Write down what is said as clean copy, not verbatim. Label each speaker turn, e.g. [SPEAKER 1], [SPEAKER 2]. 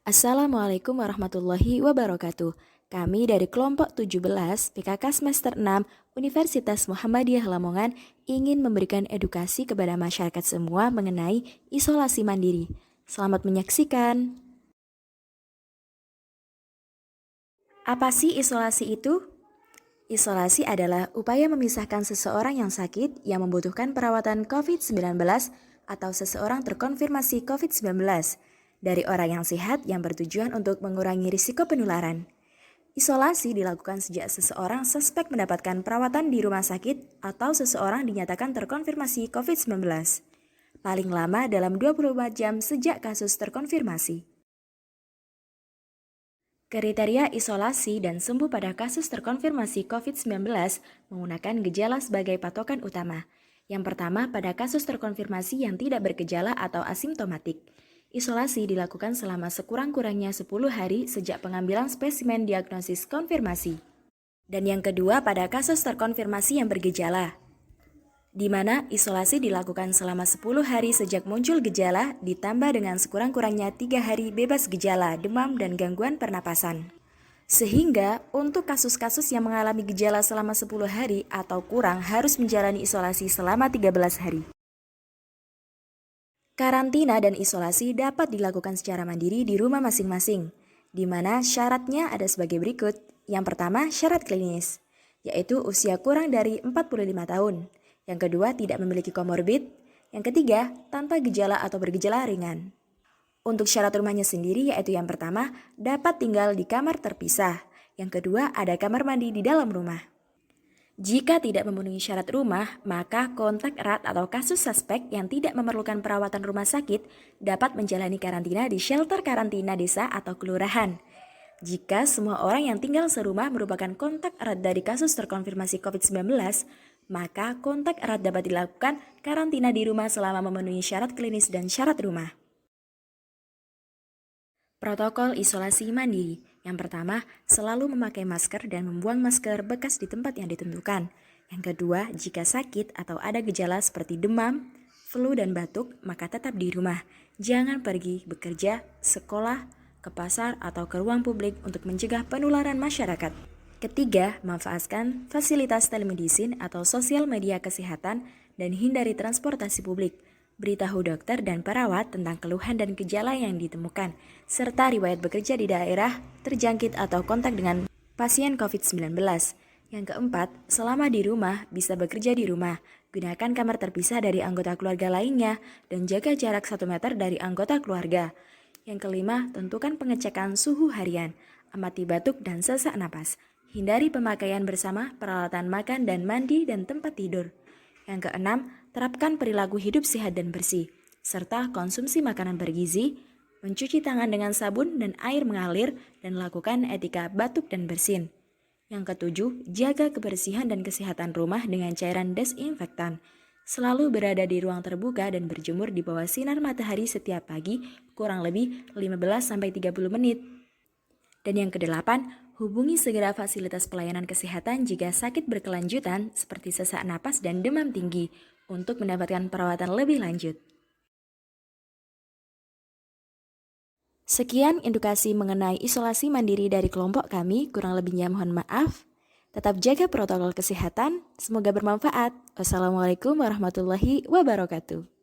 [SPEAKER 1] Assalamualaikum warahmatullahi wabarakatuh. Kami dari kelompok 17 PKK semester 6 Universitas Muhammadiyah Lamongan ingin memberikan edukasi kepada masyarakat semua mengenai isolasi mandiri. Selamat menyaksikan. Apa sih isolasi itu? Isolasi adalah upaya memisahkan seseorang yang sakit yang membutuhkan perawatan COVID-19 atau seseorang terkonfirmasi COVID-19 dari orang yang sehat yang bertujuan untuk mengurangi risiko penularan. Isolasi dilakukan sejak seseorang suspek mendapatkan perawatan di rumah sakit atau seseorang dinyatakan terkonfirmasi COVID-19. Paling lama dalam 24 jam sejak kasus terkonfirmasi. Kriteria isolasi dan sembuh pada kasus terkonfirmasi COVID-19 menggunakan gejala sebagai patokan utama. Yang pertama, pada kasus terkonfirmasi yang tidak bergejala atau asimptomatik. Isolasi dilakukan selama sekurang-kurangnya 10 hari sejak pengambilan spesimen diagnosis konfirmasi. Dan yang kedua, pada kasus terkonfirmasi yang bergejala, di mana isolasi dilakukan selama 10 hari sejak muncul gejala ditambah dengan sekurang-kurangnya 3 hari bebas gejala, demam, dan gangguan pernapasan. Sehingga untuk kasus-kasus yang mengalami gejala selama 10 hari atau kurang harus menjalani isolasi selama 13 hari. Karantina dan isolasi dapat dilakukan secara mandiri di rumah masing-masing, di mana syaratnya ada sebagai berikut. Yang pertama, syarat klinis, yaitu usia kurang dari 45 tahun. Yang kedua, tidak memiliki komorbid. Yang ketiga, tanpa gejala atau bergejala ringan. Untuk syarat rumahnya sendiri, yaitu yang pertama, dapat tinggal di kamar terpisah. Yang kedua, ada kamar mandi di dalam rumah. Jika tidak memenuhi syarat rumah, maka kontak erat atau kasus suspek yang tidak memerlukan perawatan rumah sakit dapat menjalani karantina di shelter karantina desa atau kelurahan. Jika semua orang yang tinggal serumah merupakan kontak erat dari kasus terkonfirmasi COVID-19, maka kontak erat dapat dilakukan karantina di rumah selama memenuhi syarat klinis dan syarat rumah. Protokol isolasi mandiri. Yang pertama, selalu memakai masker dan membuang masker bekas di tempat yang ditentukan. Yang kedua, jika sakit atau ada gejala seperti demam, flu, dan batuk, maka tetap di rumah. Jangan pergi bekerja, sekolah, ke pasar, atau ke ruang publik untuk mencegah penularan masyarakat. Ketiga, manfaatkan fasilitas telemedicine atau sosial media kesehatan dan hindari transportasi publik. Beritahu dokter dan perawat tentang keluhan dan gejala yang ditemukan, serta riwayat bekerja di daerah terjangkit atau kontak dengan pasien COVID-19. Yang keempat, selama di rumah, bisa bekerja di rumah. Gunakan kamar terpisah dari anggota keluarga lainnya dan jaga jarak 1 meter dari anggota keluarga. Yang kelima, tentukan pengecekan suhu harian, amati batuk dan sesak napas. Hindari pemakaian bersama peralatan makan dan mandi dan tempat tidur. Yang keenam, terapkan perilaku hidup sehat dan bersih, serta konsumsi makanan bergizi, mencuci tangan dengan sabun dan air mengalir, dan lakukan etika batuk dan bersin. Yang ketujuh, jaga kebersihan dan kesehatan rumah dengan cairan desinfektan. Selalu berada di ruang terbuka dan berjemur di bawah sinar matahari setiap pagi, kurang lebih 15-30 menit. Dan yang kedelapan, hubungi segera fasilitas pelayanan kesehatan jika sakit berkelanjutan seperti sesak napas dan demam tinggi untuk mendapatkan perawatan lebih lanjut. Sekian edukasi mengenai isolasi mandiri dari kelompok kami, kurang lebihnya mohon maaf. Tetap jaga protokol kesehatan, semoga bermanfaat. Wassalamualaikum warahmatullahi wabarakatuh.